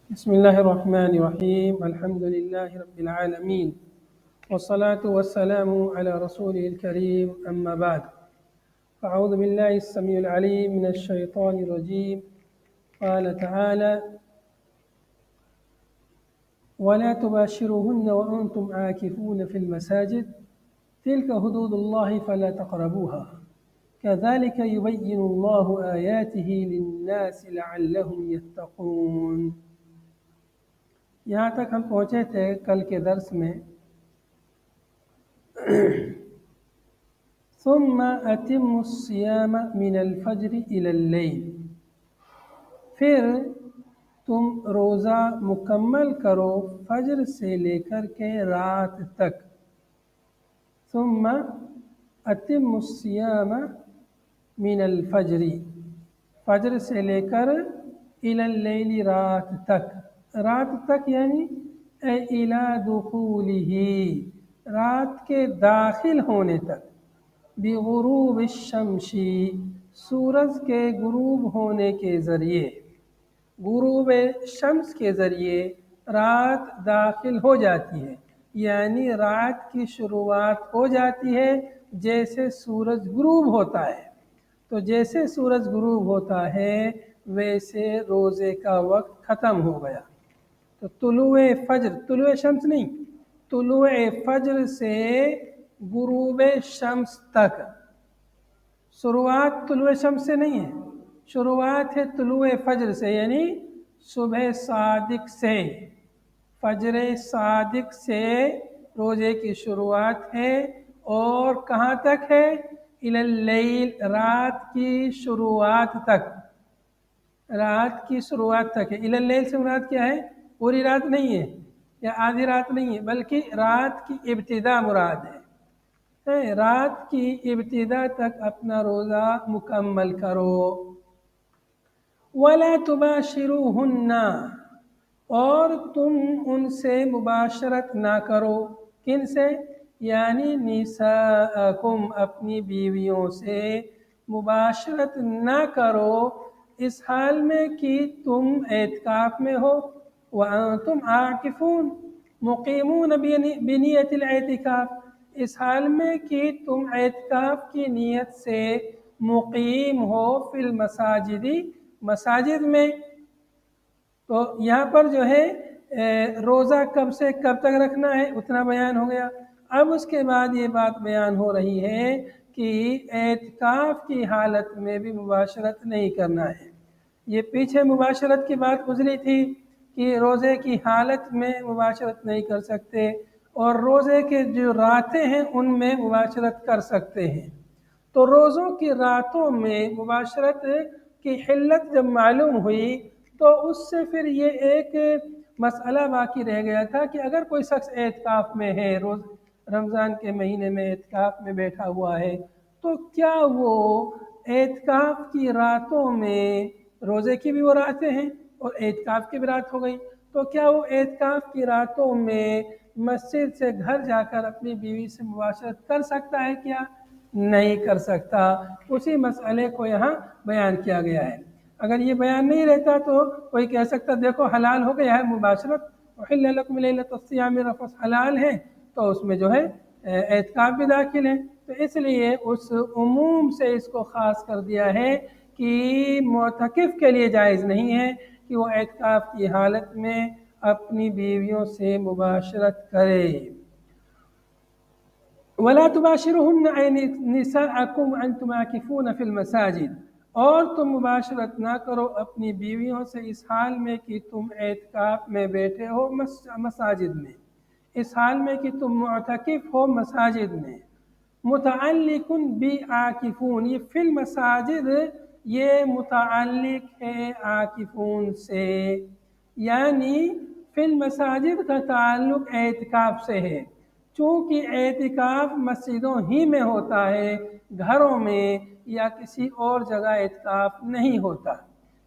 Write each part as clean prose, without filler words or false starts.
بسم الله الرحمن الرحيم الحمد لله رب العالمين والصلاة والسلام على رسوله الكريم أما بعد فأعوذ بالله السميع العليم من الشيطان الرجيم قال تعالى ولا تباشروهن وأنتم عاكفون في المساجد تلك حدود الله فلا تقربوها كذلك يبين الله آياته للناس لعلهم يتقون. یہاں تک ہم پہنچے تھے کل کے درس میں ثم اتم الصيام من الفجر الى اللیل، پھر تم روزہ مکمل کرو فجر سے لے کر کے رات تک. ثم اتم الصيام من الفجر، فجر سے لے کر الى اللیل، رات تک. رات تک یعنی اے الى دخولہ، رات کے داخل ہونے تک. بغروب الشمس، سورج کے غروب ہونے کے ذریعے، غروب شمس کے ذریعے رات داخل ہو جاتی ہے، یعنی رات کی شروعات ہو جاتی ہے جیسے سورج غروب ہوتا ہے. تو جیسے سورج غروب ہوتا ہے ویسے روزے کا وقت ختم ہو گیا. تو طلوع فجر، طلوع شمس نہیں، طلوع فجر سے غروب شمس تک. شروعات طلوع شمس سے نہیں ہے، شروعات ہے طلوع فجر سے، یعنی صبح صادق سے، فجر صادق سے روزے کی شروعات ہے. اور کہاں تک ہے؟ الی اللیل، رات کی شروعات تک، رات کی شروعات تک ہے. الی اللیل سے مراد کیا ہے؟ پوری رات نہیں ہے یا آدھی رات نہیں ہے، بلکہ رات کی ابتدا مراد ہے. رات کی ابتدا تک اپنا روزہ مکمل کرو. وَلَا تُبَاشِرُوهُنَّ، اور تم ان سے مباشرت نہ کرو. کن سے؟ یعنی نساءکم، اپنی بیویوں سے مباشرت نہ کرو اس حال میں کہ تم اعتکاف میں ہو. وَأَنْتُمْ عَاكِفُونَ مُقِيمُونَ بِنِيَّةِ الْاعْتِكَافِ، اس حال میں کہ تم اعتکاف کی نیت سے مقیم ہو فی المساجد، مساجد میں. تو یہاں پر جو ہے روزہ کب سے کب تک رکھنا ہے اتنا بیان ہو گیا. اب اس کے بعد یہ بات بیان ہو رہی ہے کہ اعتکاف کی حالت میں بھی مباشرت نہیں کرنا ہے. یہ پیچھے مباشرت کی بات گزری تھی کہ روزے کی حالت میں مباشرت نہیں کر سکتے، اور روزے کے جو راتیں ہیں ان میں مباشرت کر سکتے ہیں. تو روزوں کی راتوں میں مباشرت کی حلت جب معلوم ہوئی تو اس سے پھر یہ ایک مسئلہ باقی رہ گیا تھا کہ اگر کوئی شخص اعتکاف میں ہے، روز رمضان کے مہینے میں اعتکاف میں بیٹھا ہوا ہے، تو کیا وہ اعتکاف کی راتوں میں، روزے کی بھی وہ راتیں ہیں اور اعتکاف کی بھی رات ہو گئی، تو کیا وہ اعتکاف کی راتوں میں مسجد سے گھر جا کر اپنی بیوی سے مباشرت کر سکتا ہے؟ کیا نہیں کر سکتا. اسی مسئلے کو یہاں بیان کیا گیا ہے. اگر یہ بیان نہیں رہتا تو کوئی کہہ سکتا دیکھو حلال ہو گیا ہے مباشرت، احل لکم لیلۃ الصیام الرفث، حلال ہے تو اس میں جو ہے اعتکاف بھی داخل ہے. تو اس لیے اس عموم سے اس کو خاص کر دیا ہے کہ معتکف کے لیے جائز نہیں ہے کہ وہ اعتکاف کی حالت میں اپنی بیویوں سے مباشرت کرے. وَلَا تُبَاشِرُهُنَّ أَيْ نِسَاءَكُمْ وَأَنْتُمْ عَاكِفُونَ فِي الْمَسَاجِدِ، اور تم مباشرت نہ کرو اپنی بیویوں سے اس حال میں کہ تم اعتکاف میں بیٹھے ہو مساجد میں، اس حال میں کہ تم معتکف ہو مساجد میں. متعلق بعاکفون، یہ فی المساجد یہ متعلق ہے عاکفون سے، یعنی فی المساجد کا تعلق اعتکاف سے ہے. چونکہ اعتکاف مسجدوں ہی میں ہوتا ہے، گھروں میں یا کسی اور جگہ اعتکاف نہیں ہوتا،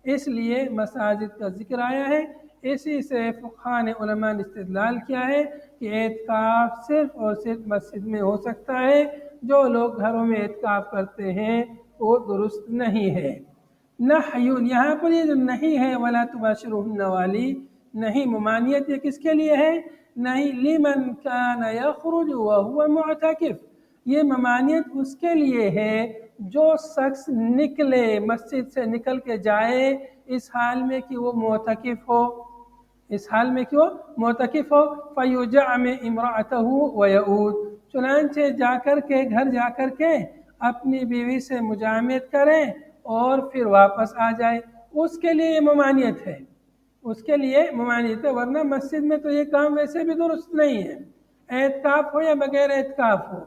اس لیے مساجد کا ذکر آیا ہے. اسی سے فقہاء نے علماء نے استدلال کیا ہے کہ اعتکاف صرف اور صرف مسجد میں ہو سکتا ہے. جو لوگ گھروں میں اعتکاف کرتے ہیں وہ درست نہیں ہے. نہی، یہاں پر یہ جو نہیں ہے ولا تباشرہن والی، نہیں، ممانعت یہ کس کے لیے ہے؟ نہیں، لمن کان یخرج وهو معتکف، یہ ممانعت اس کے لیے ہے جو شخص نکلے، مسجد سے نکل کے جائے اس حال میں کہ وہ معتکف ہو، اس حال میں کہ وہ معتکف ہو، فَيُجَعْمِ امْرَأَتَهُ وَيَعُودْ، چنانچہ جا کر کے گھر جا کر کے اپنی بیوی سے مجامعت کریں اور پھر واپس آ جائے، اس کے لیے یہ ممانعت ہے، اس کے لیے ممانعت ہے، ورنہ مسجد میں تو یہ کام ویسے بھی درست نہیں ہے، اعتکاف ہو یا بغیر اعتکاف ہو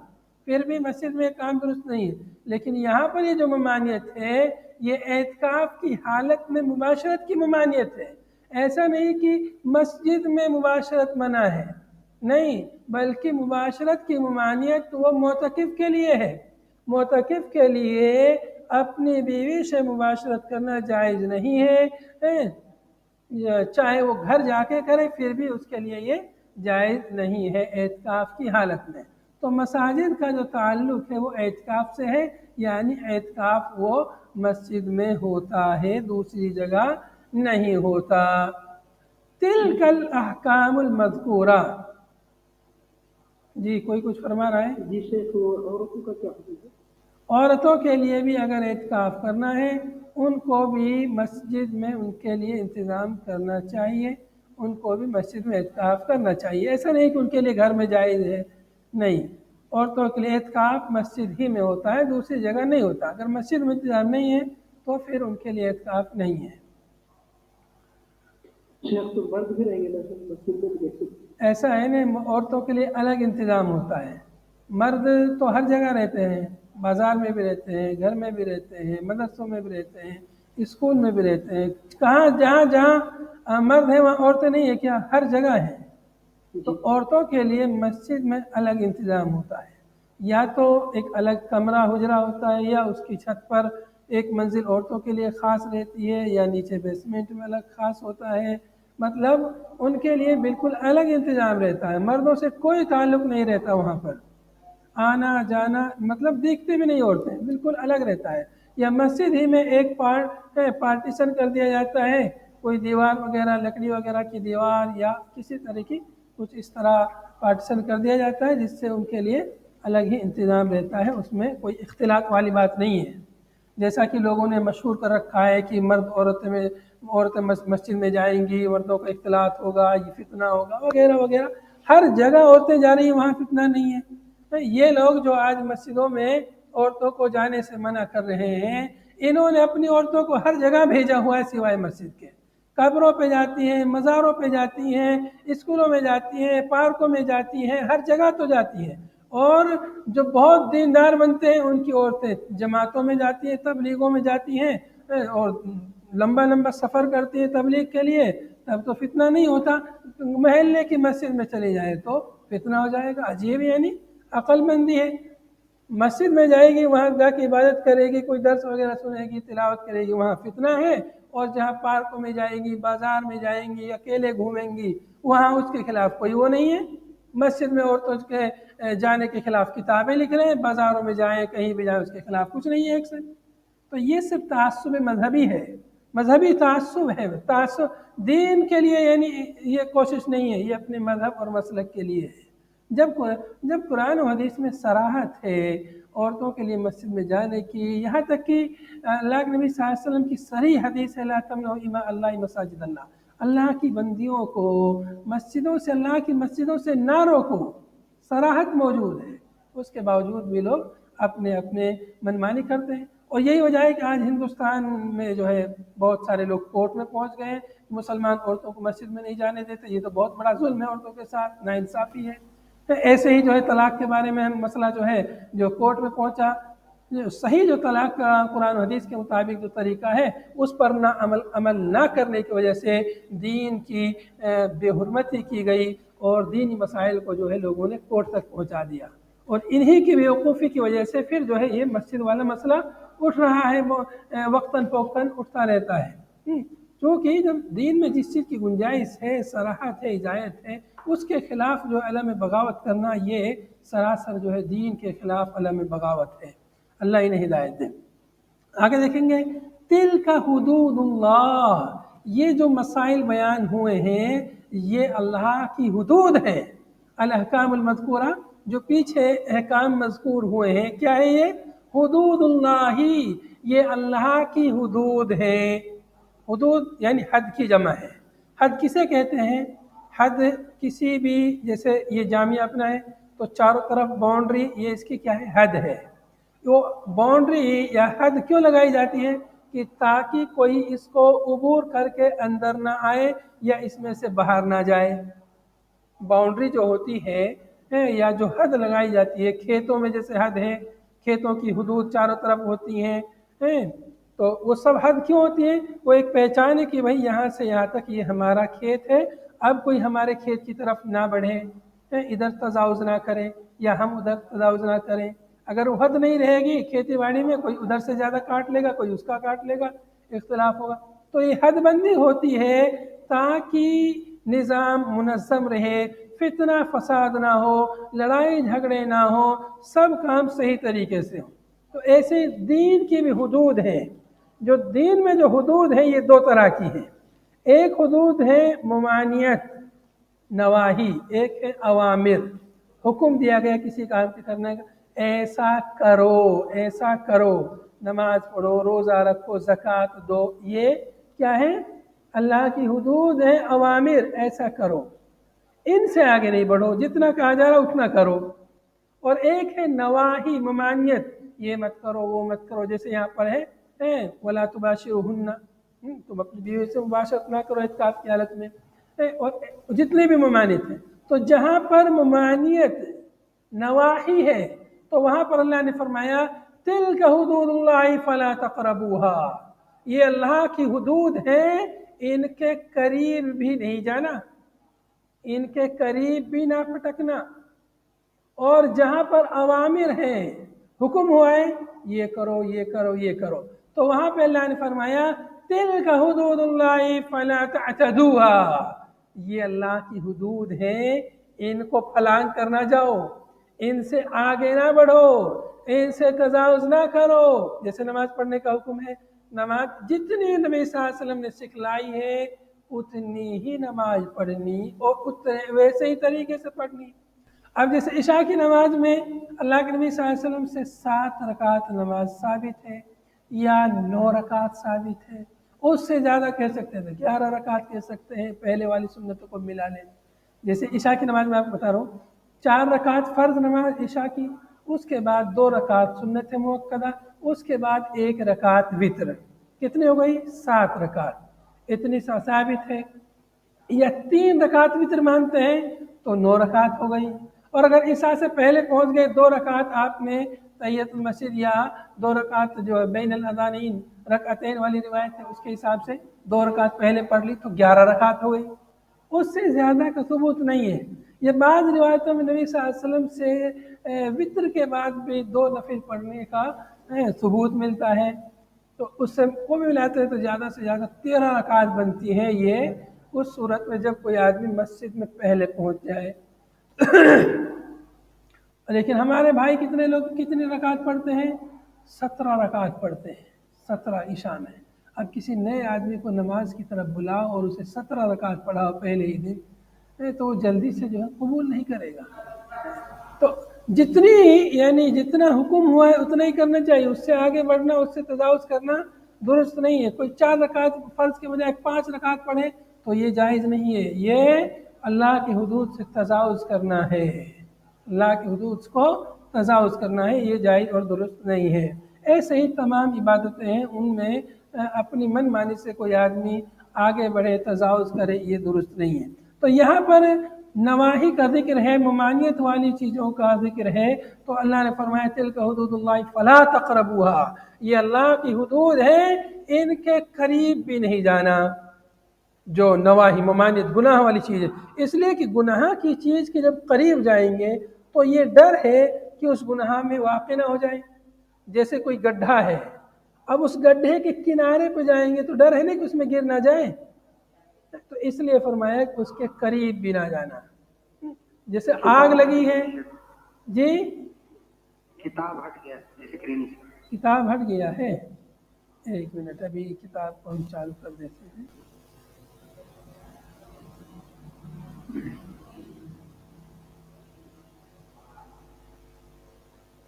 پھر بھی مسجد میں کام درست نہیں ہے، لیکن یہاں پر یہ جو ممانعت ہے یہ اعتکاف کی حالت میں مباشرت کی ممانعت ہے، ایسا نہیں کہ مسجد میں مباشرت منع ہے، نہیں، بلکہ مباشرت کی ممانعت وہ معتکف کے لیے ہے، معتکف کے لیے اپنی بیوی سے مباشرت کرنا جائز نہیں ہے، چاہے وہ گھر جا کے کرے پھر بھی اس کے لیے یہ جائز نہیں ہے اعتکاف کی حالت میں۔ تو مساجد کا جو تعلق ہے وہ اعتکاف سے ہے، یعنی اعتکاف وہ مسجد میں ہوتا ہے، دوسری جگہ نہیں ہوتا۔ تلک الاحکام المذکورہ، جی کوئی کچھ فرما رہا ہے؟ جی شیخ، عورتوں کا کیا حکم ہے؟ عورتوں کے لیے بھی اگر اعتکاف کرنا ہے ان کو بھی مسجد میں ان کے لیے انتظام کرنا چاہیے، ان کو بھی مسجد میں اعتکاف کرنا چاہیے، ایسا نہیں کہ ان کے لیے گھر میں جائز ہے، نہیں، عورتوں کے لیے اعتکاف مسجد ہی میں ہوتا ہے، دوسری جگہ نہیں ہوتا، اگر مسجد میں انتظام نہیں ہے تو پھر ان کے لیے اعتکاف نہیں ہے۔ شیخ تو مرد بھی رہیں گے نا مسجد میں بھی؟ ایسا ہے نا، عورتوں کے لیے الگ انتظام ہوتا ہے، مرد تو ہر جگہ رہتے ہیں، بازار میں بھی رہتے ہیں، گھر میں بھی رہتے ہیں، مدرسوں میں بھی رہتے ہیں، اسکول میں بھی رہتے ہیں، کہاں جہاں جہاں مرد ہیں وہاں عورتیں نہیں ہیں کیا؟ ہر جگہ ہیں، تو عورتوں کے لیے مسجد میں الگ انتظام ہوتا ہے، یا تو ایک الگ کمرہ حجرہ ہوتا ہے، یا اس کی چھت پر ایک منزل عورتوں کے لیے خاص رہتی ہے، یا نیچے بیسمنٹ میں الگ خاص ہوتا ہے، مطلب ان کے لیے بالکل الگ انتظام رہتا ہے، مردوں سے کوئی تعلق نہیں رہتا وہاں پر، آنا جانا مطلب دیکھتے بھی نہیں عورتیں، بالکل الگ رہتا ہے، یا مسجد ہی میں ایک پارٹیشن کر دیا جاتا ہے، کوئی دیوار وغیرہ لکڑی وغیرہ کی دیوار یا کسی طرح کی کچھ اس طرح پارٹیشن کر دیا جاتا ہے جس سے ان کے لیے الگ ہی انتظام رہتا ہے، اس میں کوئی اختلاط والی بات نہیں ہے، جیسا کہ لوگوں نے مشہور کر رکھا ہے کہ عورتیں مسجد میں جائیں گی، مردوں کا اختلاط ہوگا، یہ فتنہ ہوگا وغیرہ وغیرہ، ہر جگہ عورتیں جا رہی ہیں وہاں فتنہ نہیں ہے، یہ لوگ جو آج مسجدوں میں عورتوں کو جانے سے منع کر رہے ہیں انہوں نے اپنی عورتوں کو ہر جگہ بھیجا ہوا ہے سوائے مسجد کے، قبروں پہ جاتی ہیں، مزاروں پہ جاتی ہیں، اسکولوں میں جاتی ہیں، پارکوں میں جاتی ہیں، ہر جگہ تو جاتی ہیں، اور جو بہت دیندار بنتے ہیں ان کی عورتیں جماعتوں میں جاتی ہیں، تبلیغوں میں جاتی ہیں، اور لمبا لمبا سفر کرتی ہیں تبلیغ کے لیے، تب تو فتنہ نہیں ہوتا، محلے کی مسجد میں چلی جائے تو فتنہ ہو جائے گا، عجیب یعنی عقل مندی ہے، مسجد میں جائے گی وہاں جا کے عبادت کرے گی، کوئی درس وغیرہ سنے گی، تلاوت کرے گی، وہاں فتنہ ہے، اور جہاں پارکوں میں جائیں گی، بازار میں جائیں گی، اکیلے گھومیں گی وہاں اس کے خلاف کوئی وہ نہیں ہے، مسجد میں عورتوں کے جانے کے خلاف کتابیں لکھ رہے ہیں، بازاروں میں جائیں کہیں بھی جائیں اس کے خلاف کچھ نہیں ہے ایک سے، تو یہ صرف تعصب مذہبی ہے، مذہبی تعصب ہے، تعصب دین کے لیے یعنی یہ کوشش نہیں ہے، یہ اپنے مذہب اور مسلک کے لیے ہے، جب قرآن و حدیث میں صراحت ہے عورتوں کے لیے مسجد میں جانے کی، یہاں تک کہ اللہ کے نبی صلی اللہ علیہ وسلم کی صریح حدیث ہے لا تمنعوا اماء اللہ مساجد اللہ، اللہ کی بندیوں کو مسجدوں سے، اللہ کی مسجدوں سے نہ روکو، صراحت موجود ہے، اس کے باوجود بھی لوگ اپنے اپنے منمانی کرتے ہیں، اور یہی وجہ ہے کہ آج ہندوستان میں جو ہے بہت سارے لوگ کورٹ میں پہنچ گئے ہیں، مسلمان عورتوں کو مسجد میں نہیں جانے دیتے، یہ تو بہت بڑا ظلم ہے عورتوں کے ساتھ، ناانصافی ہے، ایسے ہی جو ہے طلاق کے بارے میں مسئلہ جو ہے جو کورٹ میں پہنچا، صحیح جو طلاق کا قرآن و حدیث کے مطابق جو طریقہ ہے اس پر نہ عمل نہ کرنے کی وجہ سے دین کی بے حرمتی کی گئی، اور دینی مسائل کو جو ہے لوگوں نے کورٹ تک پہنچا دیا، اور انہی کی بیوقوفی کی وجہ سے پھر جو ہے یہ مسجد والا مسئلہ اٹھ رہا ہے، وقتاً فوقتاً اٹھتا رہتا ہے، کیونکہ جب دین میں جس چیز کی گنجائش ہے، صراحت ہے، اجازت ہے، اس کے خلاف جو علم بغاوت کرنا یہ سراسر جو ہے دین کے خلاف علم بغاوت ہے، اللہ انہیں ہدایت دے۔ آگے دیکھیں گے تلک حدود اللہ، یہ جو مسائل بیان ہوئے ہیں یہ اللہ کی حدود ہیں. الاحکام المذکورہ جو پیچھے احکام مذکور ہوئے ہیں کیا ہے یہ؟ حدود اللہ، یہ اللہ کی حدود ہیں. حدود یعنی حد کی جمع ہے. حد کسے کہتے ہیں؟ حد کسی بھی، جیسے یہ جامعہ اپنا ہے تو چاروں طرف باؤنڈری، یہ اس کی کیا ہے؟ حد ہے. وہ باؤنڈری یا حد کیوں لگائی جاتی ہے؟ کہ تاکہ کوئی اس کو عبور کر کے اندر نہ آئے یا اس میں سے باہر نہ جائے. باؤنڈری جو ہوتی ہے یا جو حد لگائی جاتی ہے، کھیتوں میں جیسے حد ہے، کھیتوں کی حدود چاروں طرف ہوتی ہیں، تو وہ سب حد کیوں ہوتی ہیں؟ وہ ایک پہچان ہے کہ بھائی یہاں سے یہاں تک یہ ہمارا کھیت ہے، اب کوئی ہمارے کھیت کی طرف نہ بڑھے، ادھر تجاوز نہ کرے یا ہم ادھر تجاوز نہ کریں. اگر وہ حد نہیں رہے گی کھیتی باڑی میں، کوئی ادھر سے زیادہ کاٹ لے گا، کوئی اس کا کاٹ لے گا، اختلاف ہوگا. تو یہ حد بندی ہوتی ہے تاکہ نظام منظم رہے، فتنہ فساد نہ ہو، لڑائی جھگڑے نہ ہو، سب کام صحیح طریقے سے ہو. تو ایسے دین کی بھی حدود ہیں. جو دین میں جو حدود ہیں یہ دو طرح کی ہیں. ایک حدود ہے ممانعت نواہی، ایک ہے اوامر، حکم دیا گیا کسی کام کے کرنے کا، ایسا کرو ایسا کرو، نماز پڑھو، روزہ رکھو، زکوٰۃ دو. یہ کیا ہے؟ اللہ کی حدود ہیں، اوامر، ایسا کرو. ان سے آگے نہیں بڑھو، جتنا کہا جا رہا اتنا کرو. اور ایک ہے نواہی، ممانعت، یہ مت کرو وہ مت کرو. جیسے یہاں پر ہے وَلَا تُبَاشِرُوهُنَّ، تم اپنی بیوی سے مباشرت نہ کرو اعتکاف کی حالت میں. اور جتنے بھی ممانعت ہیں، تو جہاں پر ممانعت نواحی ہے تو وہاں پر اللہ نے فرمایا تِلْكَ حُدُودُ اللَّهِ فَلَا تَقْرَبُوهَا، یہ اللہ کی حدود ہیں، ان کے قریب بھی نہیں جانا، ان کے قریب بھی نہ پھٹکنا. اور جہاں پر اوامر ہیں، حکم ہوا ہے یہ کرو یہ کرو یہ کرو، تو وہاں پہ اللہ نے فرمایا تِلْكَ حُدُودُ اللَّهِ فَلَا تَعْتَدُوهَا، یہ اللہ کی حدود ہیں، ان کو پھلانگ کر نہ جاؤ، ان سے آگے نہ بڑھو، ان سے تجاوز نہ کرو. جیسے نماز پڑھنے کا حکم ہے، نماز جتنی نبی صلی اللہ علیہ وسلم نے سکھلائی ہے اتنی ہی نماز پڑھنی اور ویسے ہی طریقے سے پڑھنی. اب جیسے عشاء کی نماز میں اللہ کے نبی صلی اللہ علیہ وسلم سے 7 رکعت نماز ثابت ہے یا 9 رکعت ثابت ہے، اس سے زیادہ کہہ سکتے ہیں، 11 رکعت کہہ سکتے ہیں، پہلے والی سنتوں کو ملا لیں. جیسے عشاء کی نماز میں آپ کو بتا رہا ہوں، 4 رکعت فرض نماز عشاء کی، اس کے بعد 2 رکعت سنت مؤکدہ، اس کے بعد 1 رکعت وتر. کتنی ہو گئی؟ 7 رکعت. اتنی ثابت ہے. یا 3 رکعت وتر مانتے ہیں تو 9 رکعت ہو گئی. اور اگر عشاء سے پہلے پہنچ گئے، 2 رکعت آپ نے تحیۃ المسجد یا 2 رکعت جو بین الاذانین رکعتین والی روایت ہے اس کے حساب سے 2 رکعت پہلے پڑھ لی تو 11 رکعت ہو گئی. اس سے زیادہ کا ثبوت نہیں ہے. یہ بعض روایتوں میں نبی صلی اللہ علیہ وسلم سے وتر کے بعد بھی 2 نفل پڑھنے کا ثبوت ملتا ہے، تو اس سے وہ بھی ملاتے ہیں تو زیادہ سے زیادہ 13 رکعت بنتی ہے. یہ اس صورت میں جب کوئی آدمی مسجد میں پہلے پہنچ جائے. لیکن ہمارے بھائی کتنے لوگ کتنی رکعت پڑھتے ہیں؟ 17 رکعت پڑھتے ہیں، 17 عشاء میں. اب کسی نئے آدمی کو نماز کی طرف بلاؤ اور اسے 17 رکعت پڑھاؤ پہلے ہی دن، تو وہ جلدی سے جو ہے قبول نہیں کرے گا. تو جتنا حکم ہوا ہے اتنا ہی کرنا چاہیے، اس سے آگے بڑھنا، اس سے تجاوز کرنا درست نہیں ہے. کوئی 4 رکعت فرض کے بجائے 5 رکعت پڑھے تو یہ جائز نہیں ہے. یہ اللہ کی حدود سے تجاوز کرنا ہے، اللہ کی حدود کو تجاوز کرنا ہے، یہ جائز اور درست نہیں ہے. ایسے ہی تمام عبادتیں ہیں، ان میں اپنی من مانی سے کوئی آدمی آگے بڑھے، تجاوز کرے، یہ درست نہیں ہے. تو یہاں پر نواہی کا ذکر ہے، ممانعت والی چیزوں کا ذکر ہے، تو اللہ نے فرمایا تلک حدود اللہ فلا تقربوها، یہ اللہ کی حدود ہے، ان کے قریب بھی نہیں جانا. جو نواہی ممانعت گناہ والی چیز ہے، اس لیے کہ گناہ کی چیز کے جب قریب جائیں گے تو یہ ڈر ہے کہ اس گناہ میں واقع نہ ہو جائیں. جیسے کوئی گڈھا ہے، اب اس گڈھے کے کنارے پہ جائیں گے تو ڈر ہے نا کہ اس میں گر نہ جائیں، تو اس لیے فرمایا کہ اس کے قریب بھی نہ جانا. جیسے آگ لگی ہے، جی کتاب ہٹ گیا اسکرین سے، کتاب ہٹ گیا ہے، ایک منٹ ابھی کتاب کو ہم چالو کر دیتے ہیں.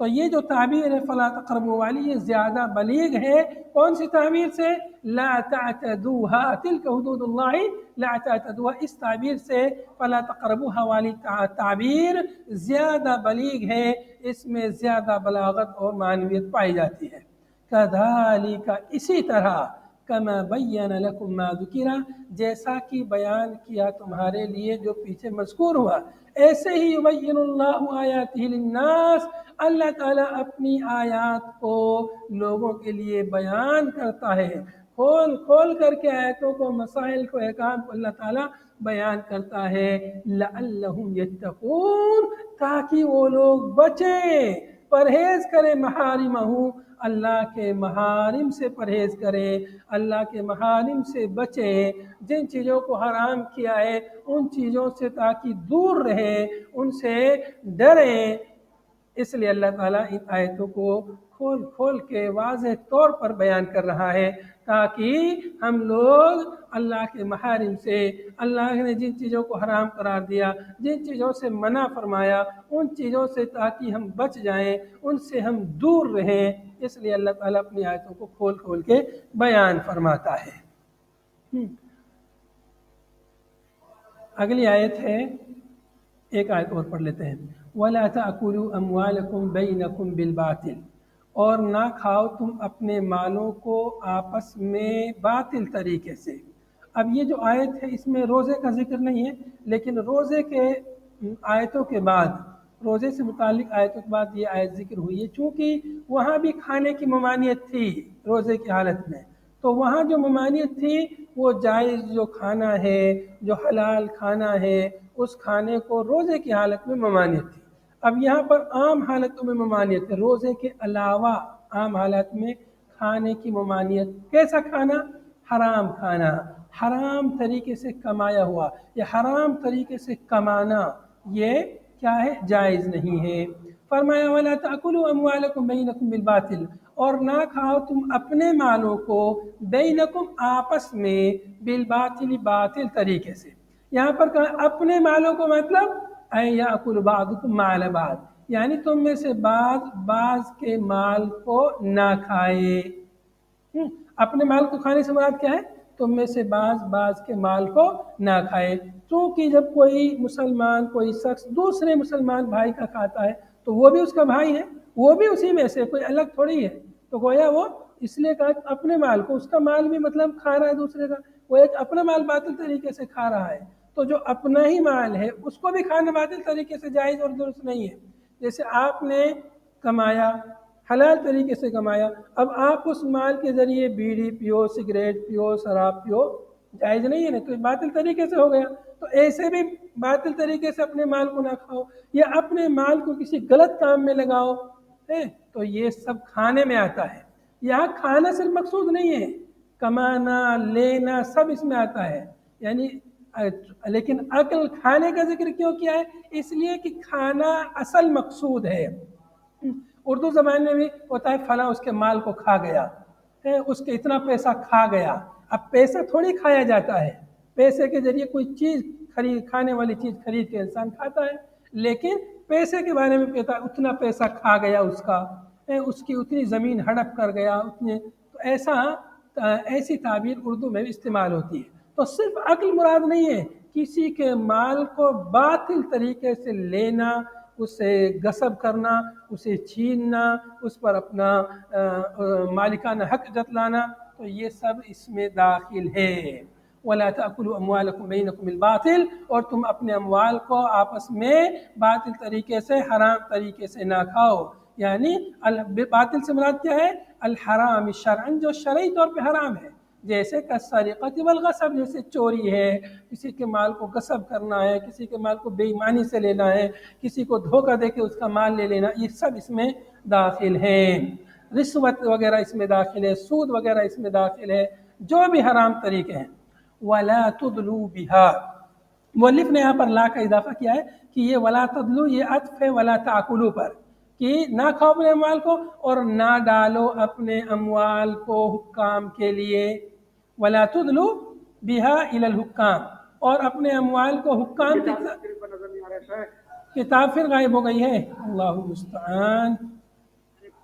تو یہ جو تعبیر ہے فلا تقربوا والی یہ زیادہ بلیغ ہے کون سی تعبیر سے؟ لا تعتدوها تلك حدود اللہ لا تعتدوها، اس تعبیر سے فلا تقربوها والی تعبیر زیادہ بلیغ ہے، اس میں زیادہ بلاغت اور معنویت پائی جاتی ہے۔ کذالک اسی طرح کما بین لکم ما ذکر جیسا کہ بیان کیا تمہارے لیے جو پیچھے مذکور ہوا، ایسے ہی یبین اللہ آیاتہ للناس اللہ تعالیٰ اپنی آیات کو لوگوں کے لیے بیان کرتا ہے، کھول کھول کر کے آیتوں کو، مسائل کو، احکام کو اللہ تعالیٰ بیان کرتا ہے، لعلہم یتقون تاکہ وہ لوگ بچیں، پرہیز کریں، محارمہ اللہ کے محارم سے پرہیز کریں، اللہ کے محارم سے بچیں، جن چیزوں کو حرام کیا ہے ان چیزوں سے تاکہ دور رہیں، ان سے ڈریں۔ اس لیے اللہ تعالیٰ ان آیتوں کو کھول کھول کے واضح طور پر بیان کر رہا ہے تاکہ ہم لوگ اللہ کے محارم سے، اللہ نے جن چیزوں کو حرام قرار دیا، جن چیزوں سے منع فرمایا، ان چیزوں سے تاکہ ہم بچ جائیں، ان سے ہم دور رہیں۔ اس لیے اللہ تعالیٰ اپنی آیتوں کو کھول کھول کے بیان فرماتا ہے۔ اگلی آیت ہے، ایک آیت اور پڑھ لیتے ہیں، وَلَا تَأْكُلُوا أَمْوَالَكُمْ بَيْنَكُمْ بِالْبَاطِلِ اور نہ کھاؤ تم اپنے مالوں کو آپس میں باطل طریقے سے۔ اب یہ جو آیت ہے اس میں روزے کا ذکر نہیں ہے، لیکن روزے کے آیتوں کے بعد، روزے سے متعلق آیتوں کے بعد یہ آیت ذکر ہوئی ہے، چونکہ وہاں بھی کھانے کی ممانعت تھی روزے کی حالت میں، تو وہاں جو ممانعت تھی وہ جائز جو کھانا ہے، جو حلال کھانا ہے، اس کھانے کو روزے کی حالت میں ممانعت تھی۔ اب یہاں پر عام حالتوں میں ممانعت ہے، روزے کے علاوہ عام حالت میں کھانے کی ممانعت۔ کیسا کھانا؟ حرام کھانا، حرام طریقے سے کمایا ہوا، یا حرام طریقے سے کمانا یہ کیا ہے؟ جائز نہیں ہے۔ فرمایا وَلَا تَأْكُلُوا أَمْوَالَكُمْ بَيْنَكُمْ بِالْبَاطِلِ اور نہ کھاؤ تم اپنے مالوں کو بینکم آپس میں بالباطل باطل طریقے سے۔ یہاں پر کہا اپنے مالوں کو مطلب اے یاکل بعضکم مال بعض، یعنی تم میں سے بعض کے مال کو نہ کھائے۔ اپنے مال کو کھانے سے مراد کیا ہے؟ تم میں سے بعض کے مال کو نہ کھائے، کیونکہ جب کوئی مسلمان، کوئی شخص دوسرے مسلمان بھائی کا کھاتا ہے تو وہ بھی اس کا بھائی ہے، وہ بھی اسی میں سے، کوئی الگ تھوڑی ہے، تو گویا وہ اس لیے کہا کہ اپنے مال کو، اس کا مال بھی مطلب کھا رہا ہے دوسرے کا، وہ ایک اپنا مال باطل طریقے سے کھا رہا ہے، تو جو اپنا ہی مال ہے اس کو بھی کھانا باطل طریقے سے جائز اور درست نہیں ہے۔ جیسے آپ نے کمایا، حلال طریقے سے کمایا، اب آپ اس مال کے ذریعے بیڑی پیو، سگریٹ پیو، شراب پیو، جائز نہیں ہے نا، تو باطل طریقے سے ہو گیا۔ تو ایسے بھی باطل طریقے سے اپنے مال کو نہ کھاؤ، یا اپنے مال کو کسی غلط کام میں لگاؤ، تو یہ سب کھانے میں آتا ہے۔ یہاں کھانا صرف مقصود نہیں ہے، کمانا، لینا سب اس میں آتا ہے، یعنی لیکن عقل کھانے کا ذکر کیوں کیا ہے؟ اس لیے کہ کھانا اصل مقصود ہے۔ اردو زبان میں بھی ہوتا ہے فلاں اس کے مال کو کھا گیا، اس کے اتنا پیسہ کھا گیا۔ اب پیسہ تھوڑی کھایا جاتا ہے، پیسے کے ذریعے کوئی چیز کھانے والی چیز خرید کے انسان کھاتا ہے، لیکن پیسے کے بارے میں کہتا ہے اتنا پیسہ کھا گیا اس کا، اس کی اتنی زمین ہڑپ کر گیا، اتنے، تو ایسی تعبیر اردو میں بھی استعمال ہوتی ہے۔ تو صرف عقل مراد نہیں ہے، کسی کے مال کو باطل طریقے سے لینا، اسے غصب کرنا، اسے چھیننا، اس پر اپنا مالکانہ حق جتلانا، تو یہ سب اس میں داخل ہے۔ وَلَا تَأْكُلُوا أَمْوَالَكُمْ بَيْنَكُمْ بِالْبَاطِلِ اور تم اپنے اموال کو آپس میں باطل طریقے سے، حرام طریقے سے نہ کھاؤ۔ یعنی باطل سے مراد کیا ہے؟ الحرام شرعاً، جو شرعی طور پہ حرام ہے، جیسے کالسرقۃ والغصب، جیسے چوری ہے، کسی کے مال کو غصب کرنا ہے، کسی کے مال کو بے ایمانی سے لینا ہے، کسی کو دھوکہ دے کے اس کا مال لے لینا، یہ سب اس میں داخل ہیں۔ رشوت وغیرہ اس میں داخل ہے، سود وغیرہ اس میں داخل ہے، جو بھی حرام طریقے ہیں۔ وَلَا تُدْلُوا بِهَا مؤلف نے یہاں پر لا کا اضافہ کیا ہے کہ یہ وَلَا تَدْلُوا یہ عطف ہے وَلَا تَأْكُلُوا پر، کہ نہ کھاؤ اپنے اموال کو اور نہ ڈالو اپنے اموال کو حکام کے لیے۔ وَلَا تُدْلُوا بِهَا إِلَى الْحُكَّامِ اور اپنے اموال کو حکام کی، کتاب پھر غائب ہو گئی ہے، اللہ المستعان۔